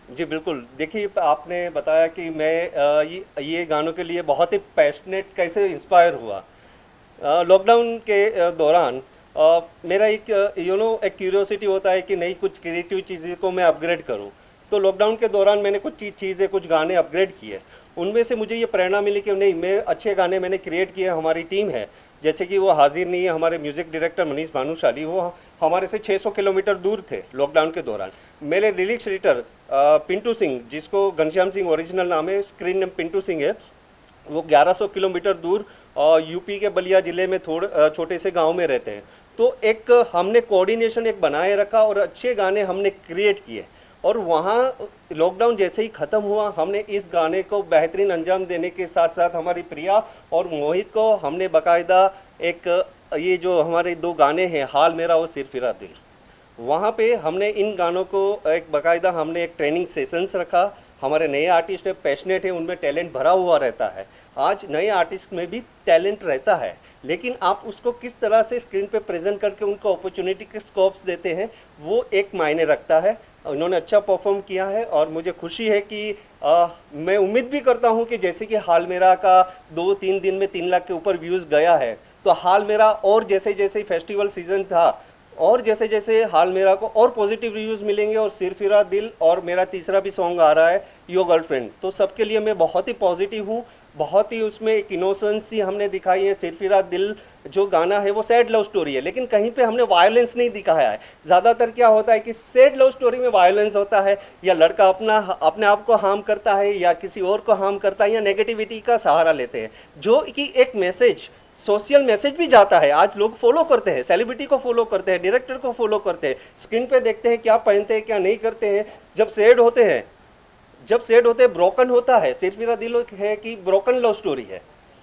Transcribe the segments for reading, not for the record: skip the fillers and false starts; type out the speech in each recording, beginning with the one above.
जी बिल्कुल। देखिए आपने बताया कि मैं ये गानों के लिए बहुत ही पैशनेट कैसे इंस्पायर हुआ। लॉकडाउन के दौरान मेरा एक एक क्यूरियोसिटी होता है कि नई कुछ क्रिएटिव चीज़ें को मैं अपग्रेड करूं। तो लॉकडाउन के दौरान मैंने कुछ चीज़ें कुछ गाने अपग्रेड किए। उनमें से मुझे ये प्रेरणा मिली कि नहीं, मैं अच्छे गाने मैंने क्रिएट किए। हमारी टीम है, जैसे कि वो हाजिर नहीं है, हमारे म्यूज़िक डायरेक्टर मनीष भानुशाली, वो हमारे से 600 किलोमीटर दूर थे लॉकडाउन के दौरान। मेरे लिरिक्स राइटर पिंटू सिंह, जिसको घनश्याम सिंह ओरिजिनल नाम है, स्क्रीन नेम पिंटू सिंह है, वो 1100 किलोमीटर दूर यूपी के बलिया ज़िले में छोटे से गांव में रहते हैं। तो एक हमने कोऑर्डिनेशन एक बनाए रखा और अच्छे गाने हमने क्रिएट किए। और वहाँ लॉकडाउन जैसे ही ख़त्म हुआ, हमने इस गाने को बेहतरीन अंजाम देने के साथ साथ हमारी प्रिया और मोहित को हमने बाकायदा एक ये जो हमारे दो गाने हैं, हाल मेरा और सिर फिरा दिल, वहाँ पे हमने इन गानों को एक बाकायदा हमने एक ट्रेनिंग सेशंस रखा। हमारे नए आर्टिस्ट है, पैशनेट है, उनमें टैलेंट भरा हुआ रहता है। आज नए आर्टिस्ट में भी टैलेंट रहता है, लेकिन आप उसको किस तरह से स्क्रीन पे प्रेजेंट करके उनको अपॉर्चुनिटी के स्कोप्स देते हैं, वो एक मायने रखता है। उन्होंने अच्छा परफॉर्म किया है और मुझे खुशी है कि मैं उम्मीद भी करता हूं कि जैसे कि हाल मेरा का 2-3 दिन में 3 लाख के ऊपर व्यूज़ गया है, तो हाल मेरा और जैसे जैसे फेस्टिवल सीज़न था और जैसे जैसे हाल मेरा को और पॉजिटिव रिव्यूज़ मिलेंगे, और सिर फिरा दिल और मेरा तीसरा भी सॉन्ग आ रहा है यो गर्लफ्रेंड, तो सबके लिए मैं बहुत ही पॉजिटिव हूँ। बहुत ही उसमें एक इनोसेंसी हमने दिखाई है। सिर फिरा दिल जो गाना है वो सैड लव स्टोरी है, लेकिन कहीं पे हमने वायलेंस नहीं दिखाया है। ज़्यादातर क्या होता है कि सैड लव स्टोरी में वायलेंस होता है, या लड़का अपने आप को हार्म करता है या किसी और को हार्म करता है या नेगेटिविटी का सहारा लेते हैं, जो कि एक मैसेज, सोशल मैसेज भी जाता है। आज लोग फॉलो करते हैं, सेलिब्रिटी को फॉलो करते हैं, डायरेक्टर को फॉलो करते हैं, स्क्रीन पे देखते हैं क्या पहनते हैं क्या नहीं करते हैं। जब सैड होते हैं, ब्रोकन होता है, सिर्फ मेरा दिल है कि ब्रोकन लव स्टोरी है।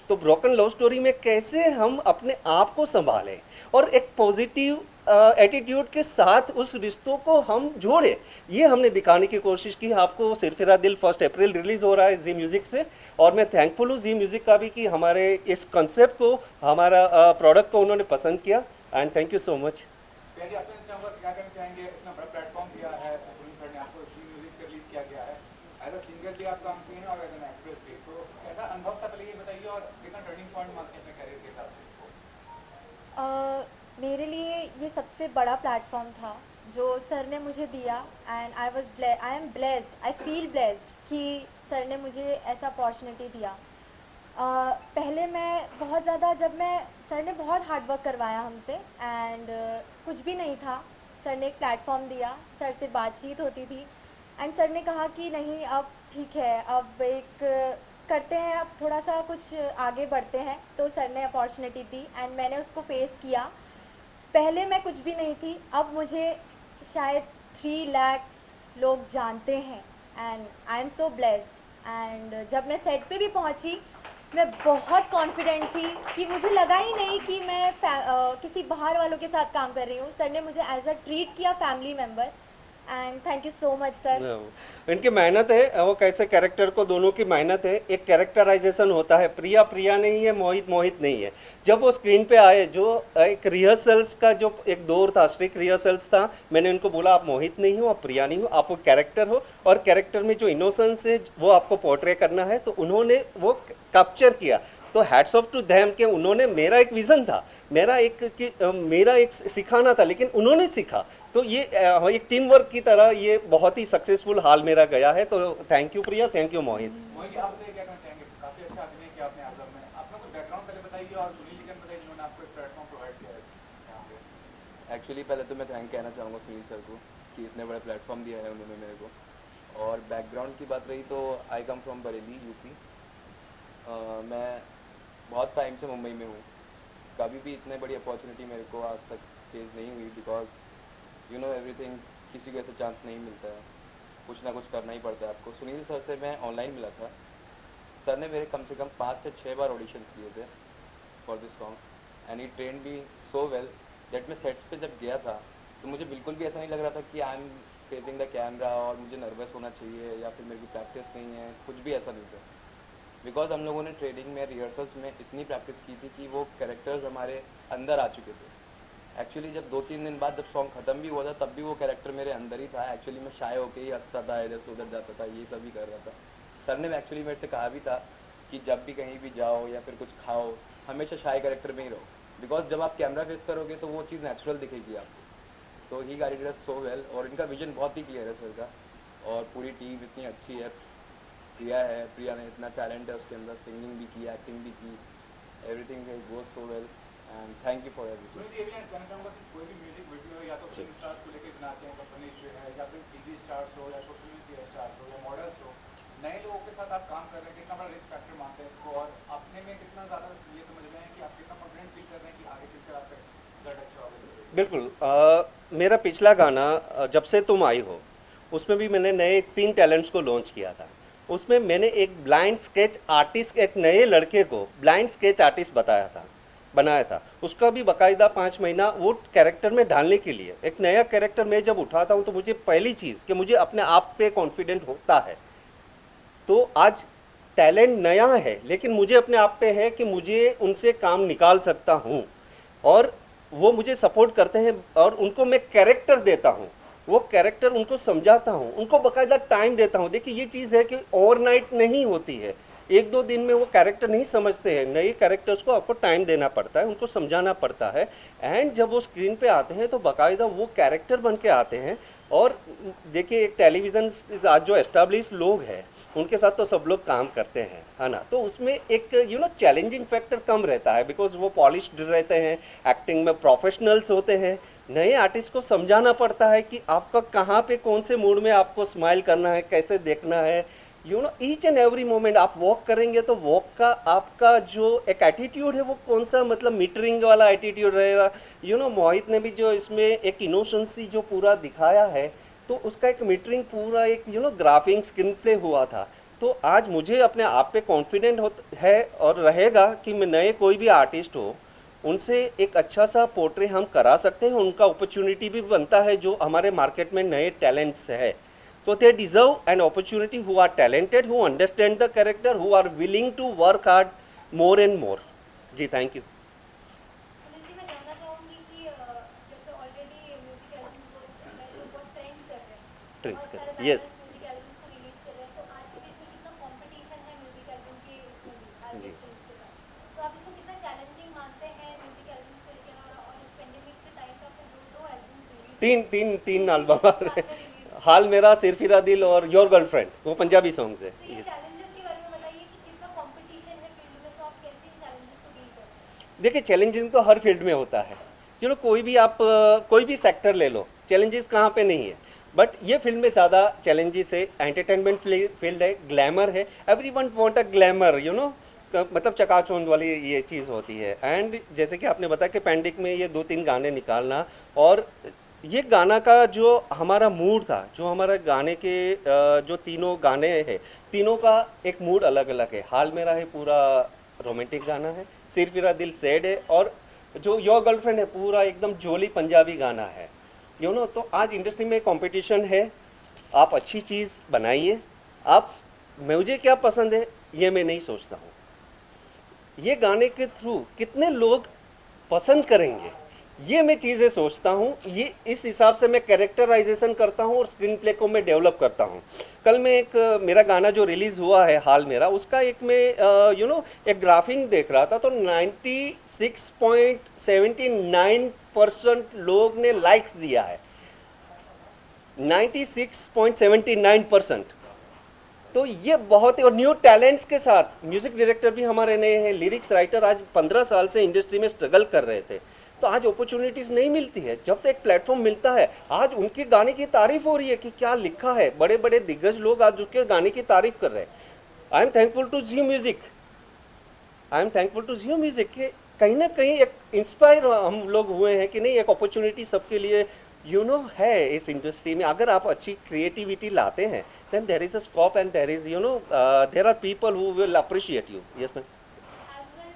तो ब्रोकन लव स्टोरी में कैसे हम अपने आप को संभालें और एक पॉजिटिव एटीट्यूड के साथ उस रिश्तों को हम जोड़ें, ये हमने दिखाने की कोशिश की। आपको सिर फिरा दिल 1 अप्रैल रिलीज़ हो रहा है जी म्यूज़िक से, और मैं थैंकफुल हूँ जी म्यूज़िक का भी कि हमारे इस कंसेप्ट को, हमारा प्रोडक्ट को उन्होंने पसंद किया। And thank you so much. भैया जी, आपसे चाहूंगा क्या कहना चाहेंगे, इतना बड़ा प्लेटफॉर्म दिया है सुनील सर ने आपको, शी म्यूजिक से रिलीज किया गया है, एज अ सिंगर भी आप काम किए हैं और एज एन एक्ट्रेस भी, तो कैसा अनुभव था पहले ये बताइए, और कितना टर्निंग पॉइंट मानते हैं अपने करियर के हिसाब से इसको? मेरे लिए ये सबसे बड़ा प्लेटफॉर्म था जो सर ने मुझे दिया, and I am blessed, I feel blessed कि सर ने मुझे ऐसा अपॉर्चुनिटी दिया। पहले मैं बहुत ज़्यादा, जब मैं, सर ने बहुत हार्ड वर्क करवाया हमसे, एंड कुछ भी नहीं था। सर ने एक प्लेटफॉर्म दिया, सर से बातचीत होती थी, एंड सर ने कहा कि नहीं, अब ठीक है, अब एक करते हैं, अब थोड़ा सा कुछ आगे बढ़ते हैं। तो सर ने अपॉर्चुनिटी दी एंड मैंने उसको फेस किया। पहले मैं कुछ भी नहीं थी, अब मुझे शायद 3 लाख लोग जानते हैं, and I am so blessed. And जब मैं सेट पे भी पहुंची, मैं बहुत कॉन्फिडेंट थी कि मुझे लगा ही नहीं कि मैं किसी बाहर वालों के साथ काम कर रही हूँ। सर ने मुझे एज अ ट्रीट किया, family member, and thank you so much sir. इनकी मेहनत है, वो कैसे कैरेक्टर को, दोनों की मेहनत है। एक कैरेक्टराइजेशन होता है, प्रिया प्रिया नहीं है, मोहित मोहित नहीं है। जब वो स्क्रीन पे आए, जो एक रिहर्सल्स का जो एक दौर था, स्ट्रिक्ट रिहर्सल्स था, मैंने उनको बोला आप मोहित नहीं हो, आप प्रिया नहीं हो, आप वो कैरेक्टर हो, और कैरेक्टर में जो इनोसेंस है वो आपको पोर्ट्रे करना है। तो उन्होंने वो कैप्चर किया। तो हैट्स ऑफ टू देम कि उन्होंने, मेरा एक विज़न था, मेरा एक सिखाना था, लेकिन उन्होंने सीखा। तो ये एक टीम वर्क की तरह ये बहुत ही सक्सेसफुल हाल मेरा गया है। तो thank you Priya, thank you Mohit. Mohit ji, आप बताइए क्या कहना चाहेंगे, काफी अच्छा अभिनय किया आपने एल्बम में, अपना कुछ बैकग्राउंड पहले बताइए, और सुनील जी का बताइए जिन्होंने आपको एक प्लेटफॉर्म प्रोवाइड किया है यहाँ पे। एक्चुअली पहले तो मैं थैंक कहना चाहूँगा सुनील सर को कि इतने बड़े प्लेटफॉर्म दिया है उन्होंने मेरे को। और बैकग्राउंड की बात रही तो आई कम फ्रॉम बरेली यूपी। मैं बहुत टाइम से मुंबई में हूँ। कभी भी इतने बड़ी अपॉर्चुनिटी मेरे को आज तक फेस नहीं हुई, बिकॉज यू नो एवरीथिंग, किसी को ऐसा चांस नहीं मिलता है, कुछ ना कुछ करना ही पड़ता है आपको। सुनील सर से मैं ऑनलाइन मिला था। सर ने मेरे कम से कम 5 से 6 बार ऑडिशंस लिए थे for this song, and he train भी सो वेल दैट मैं सेट्स पे जब गया था तो मुझे बिल्कुल भी ऐसा नहीं लग रहा था कि I am facing the camera और मुझे नर्वस होना चाहिए या फिर मेरी को प्रैक्टिस नहीं है, कुछ भी ऐसा नहीं था। बिकॉज हम लोगों ने ट्रेनिंग में, रिहर्सल्स में इतनी प्रैक्टिस की थी कि वो कैरेक्टर्स हमारे अंदर आ चुके थे। एक्चुअली जब 2-3 दिन बाद जब सॉन्ग ख़त्म भी हुआ था तब भी वो कैरेक्टर मेरे अंदर ही था। एक्चुअली मैं शाय होके ही हंसता था, इधर से उधर जाता था, ये सब ही कर रहा था। सर ने एक्चुअली मेरे से कहा भी था कि जब भी कहीं भी जाओ या फिर कुछ खाओ हमेशा शाय कैरेक्टर में ही रहो, बिकॉज जब आप कैमरा फेस करोगे तो वो चीज़ नेचुरल दिखेगी आपको। तो ही गाइडेड अस सो वेल, और इनका विजन बहुत ही क्लियर है सर का, और पूरी टीम इतनी अच्छी है। प्रिया ने इतना टैलेंट है उसके अंदर, सिंगिंग भी की, एक्टिंग भी की, everything goes so well and thank you for everything. Sunil, ये भी मैं कहना चाहूँगा कि कोई भी म्यूजिक वीडियो है या तो फिल्म स्टार्स को लेकर बनाते हैं, कंपनी जो है, या फिर टीवी स्टार्स हो या सोशल मीडिया स्टार्स हो या मॉडल्स हो, नए लोगों के साथ आप काम कर रहे हैं, कितना बड़ा रिस्क फैक्टर मानते हैं इसको, और अपने में कितना ज़्यादा ये समझ रहे हैं कि आप कितना कॉन्फिडेंट फील कर रहे हैं कि आगे चलकर आपका रिजल्ट अच्छा होगा? बिल्कुल। मेरा पिछला गाना जब से तुम आई हो, उसमें भी मैंने नए 3 टैलेंट्स को लॉन्च किया था। उसमें मैंने एक ब्लाइंड स्केच आर्टिस्ट, एक नए लड़के को ब्लाइंड स्केच आर्टिस्ट बनाया था। उसका भी बाकायदा 5 महीना वो कैरेक्टर में ढालने के लिए। एक नया कैरेक्टर मैं जब उठाता हूँ तो मुझे पहली चीज़ कि मुझे अपने आप पे कॉन्फिडेंट होता है। तो आज टैलेंट नया है लेकिन मुझे अपने आप पे है कि मुझे उनसे काम निकाल सकता हूँ, और वो मुझे सपोर्ट करते हैं और उनको मैं कैरेक्टर देता हूँ, वो कैरेक्टर उनको समझाता हूँ, उनको बाकायदा टाइम देता हूँ। देखिए ये चीज़ है कि ओवरनाइट नहीं होती है, 1-2 दिन में वो कैरेक्टर नहीं समझते हैं। नए कैरेक्टर्स को आपको टाइम देना पड़ता है, उनको समझाना पड़ता है, एंड जब वो स्क्रीन पे आते हैं तो बाकायदा वो कैरेक्टर बन के आते हैं। और देखिए एक टेलीविज़न आज जो एस्टाब्लिश लोग हैं उनके साथ तो सब लोग काम करते हैं, है ना, तो उसमें एक चैलेंजिंग फैक्टर कम रहता है, बिकॉज वो पॉलिश्ड रहते हैं, एक्टिंग में प्रोफेशनल्स होते हैं। नए आर्टिस्ट को समझाना पड़ता है कि आपका कहाँ पे कौन से मूड में आपको स्माइल करना है, कैसे देखना है, ईच एंड एवरी मोमेंट। आप वॉक करेंगे तो वॉक का आपका जो एक एटीट्यूड है वो कौन सा मतलब मीटरिंग वाला एटीट्यूड रहेगा। मोहित ने भी जो इसमें एक इनोसेंसी जो पूरा दिखाया है, तो उसका एक मीटरिंग पूरा एक ग्राफिंग स्क्रीन प्ले हुआ था। तो आज मुझे अपने आप पे कॉन्फिडेंट है और रहेगा कि मैं नए कोई भी आर्टिस्ट हो उनसे एक अच्छा सा पोर्ट्रे हम करा सकते हैं, उनका अपॉर्चुनिटी भी बनता है। जो हमारे मार्केट में नए टैलेंट्स है तो they deserve an opportunity, who are talented, who understand the character, who are willing to work hard more and more. जी थैंक यू। सुनील जी, मैं जानना चाहूँगी कि जैसे ऑलरेडी म्यूजिक एल्बम में जो बहुत ट्रेंड कर रहे हैं, Trends बहुत कर- सारे yes. बैंड्स म्यूजिक एल्बम्स को रिलीज कर रहे हैं, तो आज के डेट में कितना कंपटीशन है म्यूजिक एल्बम के इसमें भी आज जी। के फिल्म्स के साथ, तो आप इसको कितना चैलेंजिंग मानते हैं म्यूजिक एल्बम्स को लेकर, और इस पेंडेमिक के टाइम पे आपने 2 एल्बम्स रिलीज तीन एल्बम साथ में रिलीज, हाल मेरा सिरफिरा दिल और योर गर्लफ्रेंड, वो पंजाबी सॉन्ग्स है। तो ये Yes. चैलेंजेस के बारे में बताइए कि कितना कंपटीशन है फील्ड में, तो आप कैसे इन चैलेंजेस को डील करते हैं? देखिए चैलेंजिंग तो हर फील्ड में होता है, कोई भी आप कोई भी सेक्टर ले लो, चैलेंजेस कहाँ पे नहीं है। बट ये फील्ड में ज़्यादा चैलेंजेस है। एंटरटेनमेंट फील्ड है, ग्लैमर है, एवरीवन वांट अ ग्लैमर, मतलब चकाचौंध वाली ये चीज़ होती है। एंड जैसे कि आपने बताया कि पैंडिक में ये 2-3 गाने निकालना, और ये गाना का जो हमारा मूड था, जो हमारा गाने के जो तीनों गाने हैं, तीनों का एक मूड अलग अलग है। हाल मेरा है पूरा रोमांटिक गाना है, सिरफिरा दिल सैड है, और जो योर गर्लफ्रेंड है पूरा एकदम जोली पंजाबी गाना है। तो आज इंडस्ट्री में कंपटीशन है, आप अच्छी चीज़ बनाइए। आप मुझे क्या पसंद है ये मैं नहीं सोचता हूँ, ये गाने के थ्रू कितने लोग पसंद करेंगे ये मैं चीज़ें सोचता हूँ। ये इस हिसाब से मैं कैरेक्टराइजेशन करता हूँ और स्क्रीन प्ले को मैं डेवलप करता हूँ। कल मैं एक मेरा गाना जो रिलीज़ हुआ है हाल मेरा, उसका एक मैं एक ग्राफिंग देख रहा था, तो 96.79% लोग ने लाइक्स दिया है, 96.79%। तो ये बहुत ही, और न्यू टैलेंट्स के साथ म्यूज़िक डायरेक्टर भी हमारे नए हैं, लिरिक्स राइटर आज 15 साल से इंडस्ट्री में स्ट्रगल कर रहे थे, तो आज अपॉर्चुनिटीज़ नहीं मिलती है। जब तक एक प्लेटफॉर्म मिलता है, आज उनके गाने की तारीफ हो रही है कि क्या लिखा है, बड़े बड़े दिग्गज लोग आज उसके गाने की तारीफ कर रहे हैं। I am thankful to Jio music, कि कहीं ना कहीं एक इंस्पायर हम लोग हुए हैं कि नहीं, एक अपॉर्चुनिटी सबके लिए है इस इंडस्ट्री में। अगर आप अच्छी क्रिएटिविटी लाते हैं then there is a scope and there is there are people who will appreciate you. Yes ma'am. As well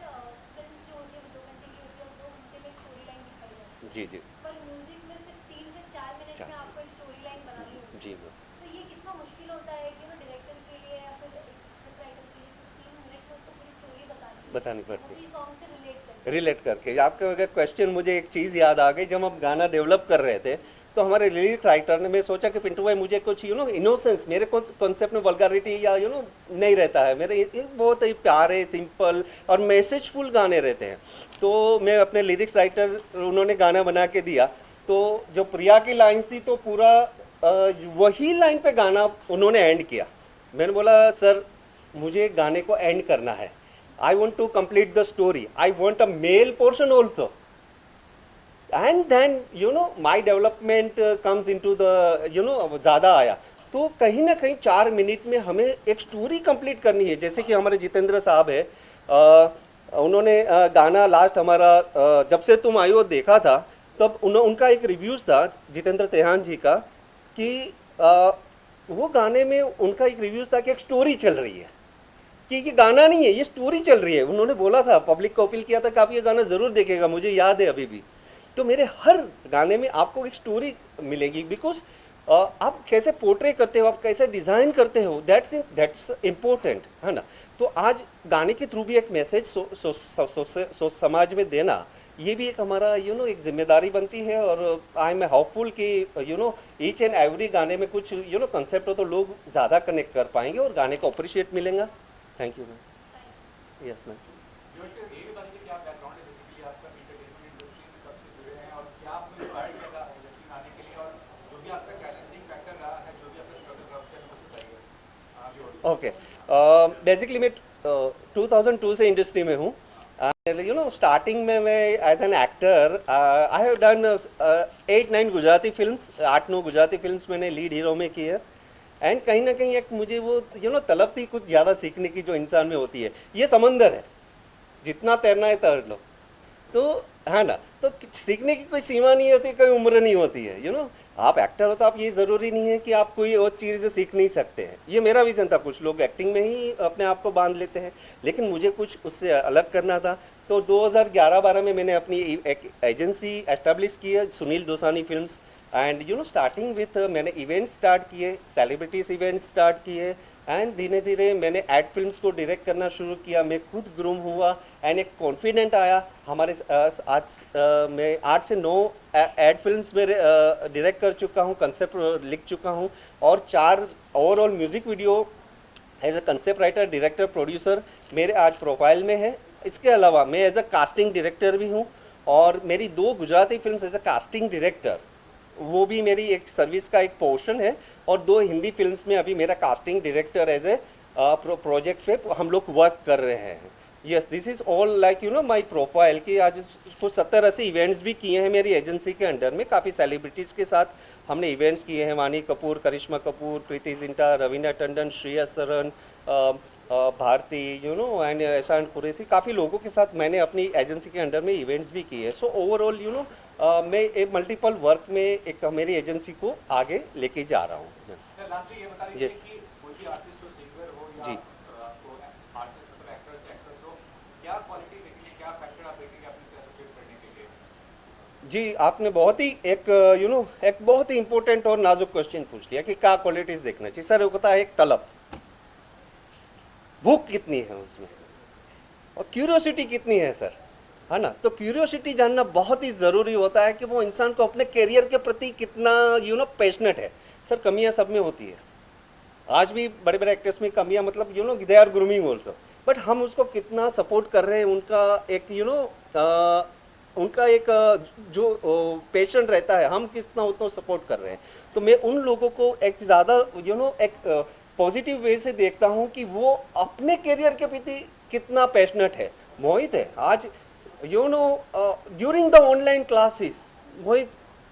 films जो होती है वो 2 घंटे की होती है और 2 घंटे में एक स्टोरी लाइन दिखाई जाती है, जी जी पर म्यूजिक में सिर्फ 3 से 4 मिनट में आपको एक स्टोरी लाइन बनानी होती है, जी मैम। तो ये कितना मुश्किल होता है कि डायरेक्टर के लिए या फिर एक स्क्रिप्ट राइटर के लिए 3 मिनट में उसको पूरी स्टोरी बतानी है। बतानी पड़ती है रिलेट करके। आपका अगर क्वेश्चन, मुझे एक चीज़ याद आ गई, जब हम गाना डेवलप कर रहे थे तो हमारे लिरिक्स राइटर ने, मैं सोचा कि पिंटू भाई मुझे कुछ इनोसेंस, मेरे कॉन्सेप्ट में वल्गैरिटी या नहीं रहता है, मेरे ये बहुत ही प्यारे सिंपल और मैसेजफुल गाने रहते हैं। तो मैं अपने लिरिक्स राइटर, उन्होंने गाना बना के दिया, तो जो प्रिया की लाइन्स थी तो पूरा वही लाइन पे गाना उन्होंने एंड किया। मैंने बोला सर मुझे गाने को एंड करना है, I want to complete the story, I want a male portion also, and then my development comes into the ज़्यादा आया। तो कहीं ना कहीं 4 मिनट में हमें एक स्टोरी कंप्लीट करनी है। जैसे कि हमारे जितेंद्र साहब है, उन्होंने गाना लास्ट हमारा जब से तुम आई हो देखा था, तब उनका एक रिव्यूज़ था जितेंद्र त्रेहान जी का, कि वो गाने में उनका एक रिव्यूज़ था कि एक स्टोरी चल रही है, कि ये गाना नहीं है, ये स्टोरी चल रही है। उन्होंने बोला था, पब्लिक को अपील किया था कि आप ये गाना ज़रूर देखेगा, मुझे याद है अभी भी। तो मेरे हर गाने में आपको एक स्टोरी मिलेगी, बिकॉज आप कैसे पोर्ट्रे करते हो, आप कैसे डिज़ाइन करते हो, दैट्स इम्पोर्टेंट, है ना। तो आज गाने के थ्रू भी एक मैसेज समाज में देना, ये भी एक हमारा एक जिम्मेदारी बनती है। और आई एम होपफुल कि ईच एंड एवरी गाने में कुछ कंसेप्ट हो तो लोग ज़्यादा कनेक्ट कर पाएंगे और गाने को अप्रिशिएट मिलेगा। Thank you ma'am. Yes ma'am. जोश का ये भी बताइए कि आप बैकग्राउंड है, बेसिकली आपका एंटरटेनमेंट इंडस्ट्री में कब से जुड़े हैं और क्या आपको इंस्पायर किया था इंडस्ट्री में आने के लिए, और जो भी आपका चैलेंजिंग फैक्टर रहा है, जो भी आपका स्ट्रगल रहा, उसके बारे में बताइए। ओके, बेसिकली मैं 2002 से इंडस्ट्री में हूँ। स्टार्टिंग में मैं as an actor I have done 8-9 Gujarati films, 8-9 Gujarati films मैंने लीड हीरो में की है। एंड कहीं ना कहीं एक मुझे वो तलब थी कुछ ज़्यादा सीखने की, जो इंसान में होती है। ये समंदर है, जितना तैरना है तैर लो, तो है ना। तो सीखने की कोई सीमा नहीं होती, कोई उम्र नहीं होती है। आप एक्टर हो तो आप ये ज़रूरी नहीं है कि आप कोई और चीज़ सीख नहीं सकते हैं। ये मेरा विज़न था। कुछ लोग एक्टिंग में ही अपने आप को बांध लेते हैं, लेकिन मुझे कुछ उससे अलग करना था। तो 2011-12 में मैंने अपनी एक एजेंसी एस्टेब्लिश की है, Sunil Dosani films. And starting with मैंने इवेंट्स स्टार्ट किए, सेलिब्रिटीज़ इवेंट्स स्टार्ट किए, एंड धीरे धीरे मैंने एड फिल्म्स को डायरेक्ट करना शुरू किया। मैं खुद ग्रूम हुआ एंड एक कॉन्फिडेंट आया हमारे। आज मैं 8 से 9 एड फिल्म्स में डायरेक्ट कर चुका हूँ, कंसेप्ट लिख चुका हूँ, और 4 overall music video as a concept writer, director, producer मेरे आज प्रोफाइल में है। इसके अलावा मैं एज अ कास्टिंग डायरेक्टर भी हूँ, और मेरी 2 Gujarati films as a casting director, वो भी मेरी एक सर्विस का एक पोर्शन है। और 2 हिंदी फिल्म्स में अभी मेरा casting director as a project पे हम लोग वर्क कर रहे हैं। Yes, this is all like my profile, कि आज कुछ 70-80 इवेंट्स भी किए हैं मेरी एजेंसी के अंडर में। काफ़ी सेलिब्रिटीज़ के साथ हमने इवेंट्स किए हैं, वानी कपूर, करिश्मा कपूर, प्रीति जिंटा, रवीना टंडन, श्रेया सरन, भारती एंड एहसान कुरैशी, काफ़ी लोगों के साथ मैंने अपनी एजेंसी के अंडर में इवेंट्स भी किए हैं। सो ओवरऑल मैं एक मल्टीपल वर्क में एक मेरी एजेंसी को आगे लेके जा रहा हूँ। सर लास्टली ये बता दीजिए Yes. कि कोई भी आर्टिस्ट हो, सिंगर हो या जी। आपको आर्टिस्ट मतलब एक्टर से एक्ट्रेस हो, क्या क्वालिटी देखेंगे, क्या फैक्टर आप देखेंगे अपने से एसोसिएट करने के लिए? जी, आपने बहुत ही एक बहुत ही इंपॉर्टेंट और नाजुक क्वेश्चन पूछ लिया कि क्या क्वालिटीज़ देखना चाहिए। सर होता है एक तलब, भूख कितनी है उसमें, और क्यूरियोसिटी कितनी है सर, है ना। तो क्यूरियोसिटी जानना बहुत ही ज़रूरी होता है कि वो इंसान को अपने करियर के प्रति कितना पैशनेट है। सर कमियां सब में होती है, आज भी बड़े बड़े एक्टर्स में कमियां, मतलब they are grooming also, but हम उसको कितना सपोर्ट कर रहे हैं। उनका एक उनका एक जो पैशन रहता है, हम कितना उतना सपोर्ट कर रहे हैं। तो मैं उन लोगों को एक ज़्यादा एक पॉजिटिव वे से देखता हूँ कि वो अपने करियर के प्रति कितना पैशनेट है। मोहित है आज during the online classes, Mohit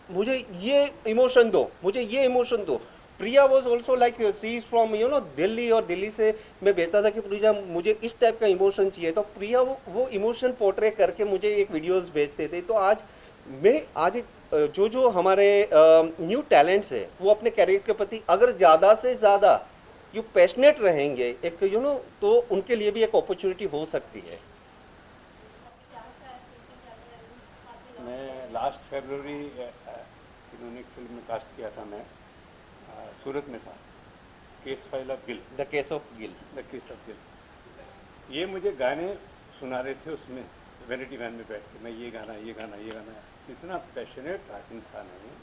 मुझे ये इमोशन दो, मुझे ये इमोशन दो। Priya was also like she is from Delhi, और दिल्ली से मैं भेजता था कि प्रिया मुझे इस टाइप का इमोशन चाहिए, तो प्रिया वो इमोशन पोर्ट्रे करके मुझे एक वीडियोस भेजते थे। तो आज जो हमारे न्यू टैलेंट्स है, वो अपने कैरियर के प्रति अगर ज़्यादा से ज़्यादा पैशनेट रहेंगे एक तो उनके लिए भी एक अपॉर्चुनिटी हो सकती है। मैं लास्ट फरवरी इन्होंने एक फिल्म में कास्ट किया था, मैं सूरत में था, case file of gill, the case of gill. The case of gill. ये मुझे गाने सुना रहे थे उसमें वैनिटी वैन में बैठ के, मैं ये गाना ये गाना ये गाना, इतना पैशनेट इंसान है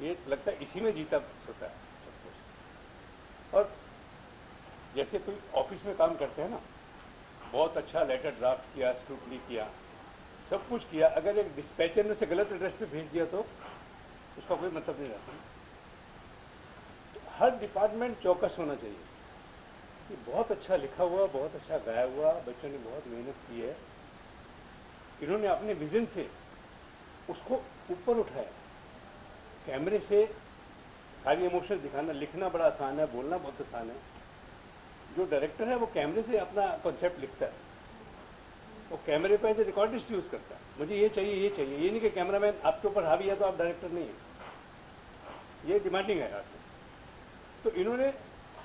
ये लगता है इसी में जीता होता है सब कुछ। और जैसे कोई ऑफिस में काम करते हैं ना, बहुत अच्छा लेटर ड्राफ्ट किया, स्क्रूटनी किया, सब कुछ किया, अगर एक डिस्पैचर ने से गलत एड्रेस पे भेज दिया तो उसका कोई मतलब नहीं रहता। तो हर डिपार्टमेंट चौकस होना चाहिए कि बहुत अच्छा लिखा हुआ, बहुत अच्छा गाया हुआ, बच्चों ने बहुत मेहनत की है, इन्होंने अपने विजन से उसको ऊपर उठाया। कैमरे से सारी इमोशन दिखाना, लिखना बड़ा आसान है, बोलना बहुत आसान है। जो डायरेक्टर है वो कैमरे से अपना कॉन्सेप्ट लिखता है, वो कैमरे पे ऐसे रिकॉर्डिस्ट यूज़ करता है, मुझे ये चाहिए ये चाहिए, ये नहीं कि कैमरामैन आपके ऊपर हावी है तो आप डायरेक्टर नहीं है, ये डिमांडिंग है आपको। तो इन्होंने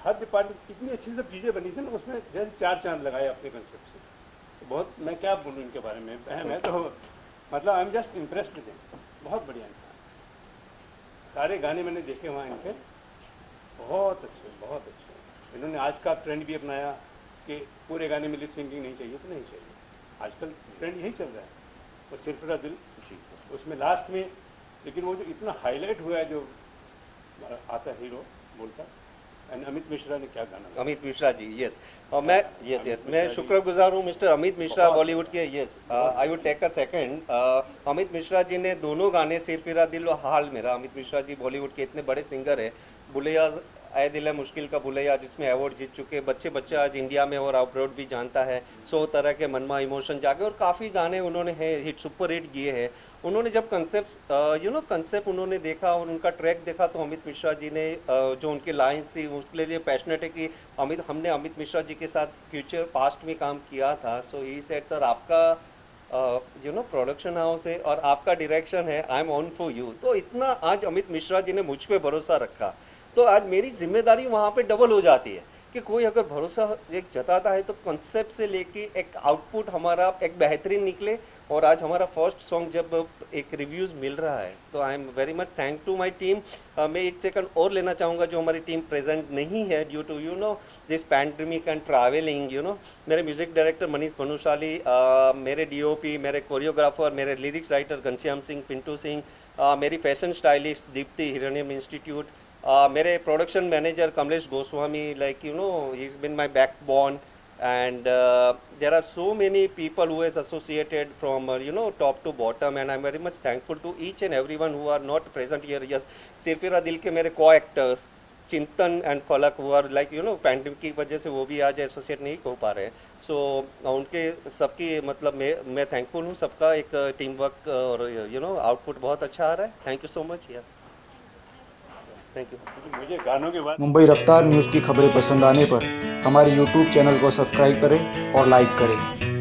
हर डिपार्टमेंट इतनी अच्छी सब चीज़ें बनी थी ना, उसमें जैसे 4 चांद लगाए अपने कंसेप्ट से। तो बहुत, मैं क्या बोलूँ इनके बारे में, मैं तो मतलब I am just impressed with him, बहुत बढ़िया इंसान। सारे गाने मैंने देखे वहाँ इनके, बहुत अच्छे बहुत अच्छे। इन्होंने आज का ट्रेंड भी अपनाया कि पूरे गाने में लिप सिंगिंग नहीं चाहिए, तो नहीं चाहिए, आजकल ट्रेंड यही चल रहा है। वो सिरफिरा दिल जी सर। उसमें लास्ट में, लेकिन वो जो इतना हाईलाइट हुआ है, जो आता है हीरो बोलता, एंड अमित मिश्रा ने क्या गाना गाया। अमित मिश्रा जी, यस। और मैं मैं शुक्रगुजार हूँ मिस्टर अमित मिश्रा बॉलीवुड के। Yes, I would take a second. Amit Mishra ji ने दोनों गाने सिरफिरा दिल और हाल मेरा, अमित मिश्रा जी बॉलीवुड के इतने बड़े सिंगर है। बुलैया आए दिल है मुश्किल का बुलैया, जिसमें अवार्ड जीत चुके, बच्चे आज इंडिया में और अब्रॉड भी जानता है। 100 तरह के मनमा इमोशन जाके, और काफ़ी गाने उन्होंने हिट सुपर हिट किए हैं। उन्होंने जब कंसेप्ट उन्होंने देखा और उनका ट्रैक देखा, तो अमित मिश्रा जी ने जो उनकी लाइन्स थी उसके लिए पैशनेट है कि हमने अमित मिश्रा जी के साथ फ्यूचर पास्ट में काम किया था। सो ही सेड सर आपका प्रोडक्शन हाउस है और आपका डायरेक्शन है, I am on for you. तो इतना आज अमित मिश्रा जी ने मुझ पे भरोसा रखा, तो आज मेरी जिम्मेदारी वहाँ पे डबल हो जाती है कि कोई अगर भरोसा एक जताता है तो कॉन्सेप्ट से लेके एक आउटपुट हमारा एक बेहतरीन निकले। और आज हमारा फर्स्ट सॉन्ग जब एक रिव्यूज़ मिल रहा है, तो I am very much thank to my team. मैं एक सेकंड और लेना चाहूँगा, जो हमारी टीम प्रेजेंट नहीं है due to this pandemic and travelling. मेरे म्यूज़िक डायरेक्टर मनीष भनुशाली, मेरे DOP, मेरे कोरियोग्राफर, मेरे लिरिक्स राइटर घनश्याम सिंह, पिंटू सिंह, मेरी fashion stylist Deepti Hiranyam institute, मेरे production manager Kamlesh Goswami, like he's been my backbone, and there are so many people who is associated from top to bottom, and I'm very much thankful to each and everyone who are not present here. Yes, सिरफिरा दिल के मेरे co-actors चिंतन and फलक, वो are like pandemic की वजह से वो भी आज एसोसिएट नहीं हो पा रहे हैं। सो उनके सबकी मतलब मैं थैंकफुल हूँ, सबका एक टीम वर्क और आउटपुट बहुत अच्छा आ रहा है। थैंक यू सो मच यार, थैंक यू। मुझे गानों के बाद मुंबई रफ्तार न्यूज़ की खबरें पसंद आने पर हमारे YouTube चैनल को सब्सक्राइब करें और लाइक करें।